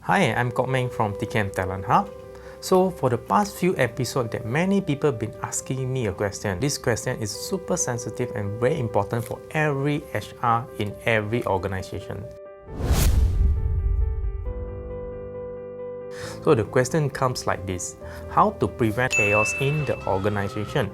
Hi, I'm Kok Meng from TKM Talent Hub. So for the past few episodes that many people have been asking me a question. This question is super sensitive and very important for every HR in every organization. So the question comes like this: how to prevent chaos in the organization?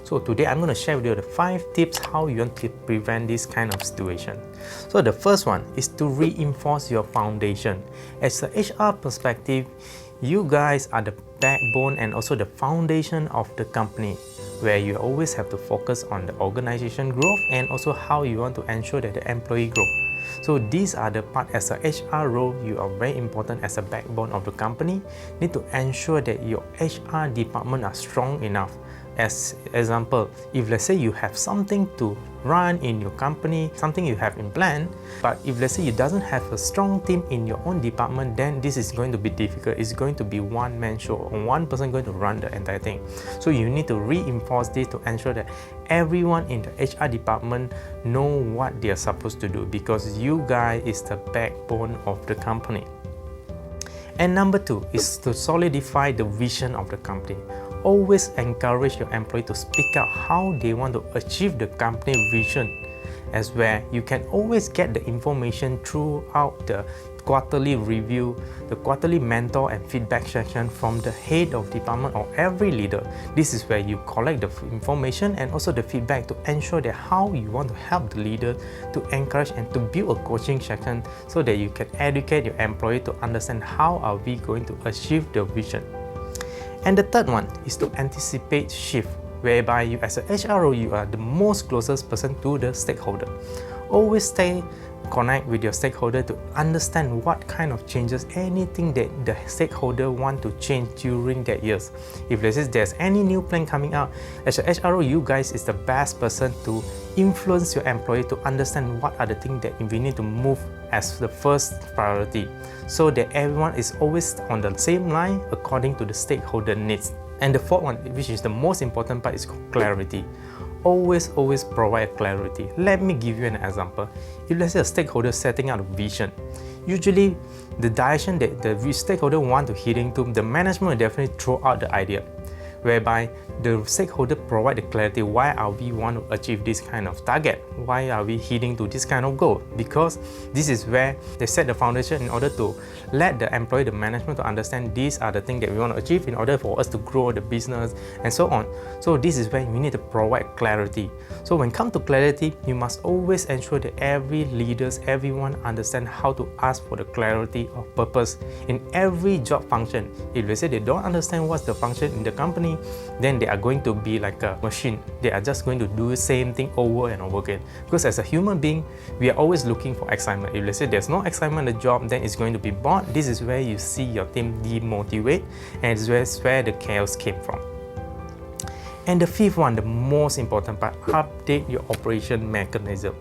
So today I'm going to share with you the 5 tips how you want to prevent this kind of situation. So the first one is to reinforce your foundation. As a HR perspective, you guys are the backbone and also the foundation of the company, where you always have to focus on the organization growth and also how you want to ensure that the employee growth. So these are the part as a HR role, you are very important as a backbone of the company. Need to ensure that your HR department are strong enough. As example, if let's say you have something to run in your company, something you have in plan, but if let's say you doesn't have a strong team in your own department, then this is going to be difficult. It's going to be one-man show, or one person going to run the entire thing. So you need to reinforce this to ensure that everyone in the HR department know what they are supposed to do, because you guys is the backbone of the company. And number 2 is to solidify the vision of the company. Always encourage your employee to speak out how they want to achieve the company vision, as where you can always get the information throughout the quarterly review, the quarterly mentor and feedback session from the head of department or every leader. This is where you collect the information and also the feedback to ensure that how you want to help the leader to encourage and to build a coaching session so that you can educate your employee to understand how are we going to achieve the vision. And the third one is to anticipate shift, whereby you as a HRO, you are the most closest person to the stakeholder. Always stay connect with your stakeholder to understand what kind of changes, anything that the stakeholder want to change during that years. If there's any new plan coming out, as a HRO, you guys is the best person to influence your employee to understand what are the things that we need to move as the first priority, so that everyone is always on the same line according to the stakeholder needs. And the fourth one, which is the most important part, is clarity. Always provide clarity. Let me give you an example. If let's say a stakeholder setting out a vision, usually the direction that the stakeholder want to heading to, the management will definitely throw out the idea, whereby the stakeholder provide the clarity. Why are we want to achieve this kind of target? Why are we heading to this kind of goal? Because this is where they set the foundation in order to let the employee, the management to understand these are the things that we want to achieve in order for us to grow the business and so on. So this is where we need to provide clarity. So when it comes to clarity, you must always ensure that every leaders, everyone understand how to ask for the clarity of purpose in every job function. If they say they don't understand what's the function in the company, then they are going to be like a machine. They are just going to do the same thing over and over again. Because as a human being, we are always looking for excitement. If let's say there's no excitement in the job, then it's going to be bored. This is where you see your team demotivate, and it's where the chaos came from. And the fifth one, the most important part, update your operation mechanism.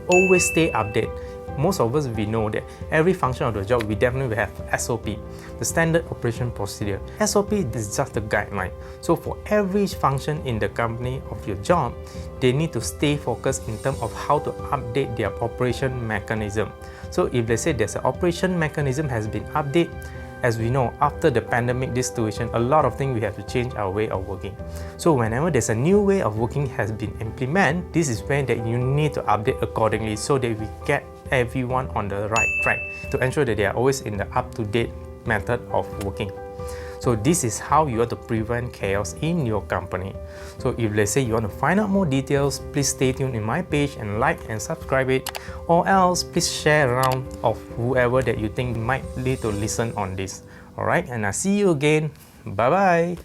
Always stay updated. Most of us, we know that every function of the job, we definitely have SOP, the standard operation procedure. SOP is just a guideline. So for every function in the company of your job, they need to stay focused in terms of how to update their operation mechanism. So if they say there's an operation mechanism has been updated, as we know, after the pandemic, this situation, a lot of things we have to change our way of working. So whenever there's a new way of working has been implemented, this is when that you need to update accordingly so that we get everyone on the right track to ensure that they are always in the up-to-date method of working. So this is how you want to prevent chaos in your company. So if let's say you want to find out more details, please stay tuned in my page and like and subscribe it, or else please share around of whoever that you think might need to listen on this. Alright, and I'll see you again. Bye bye.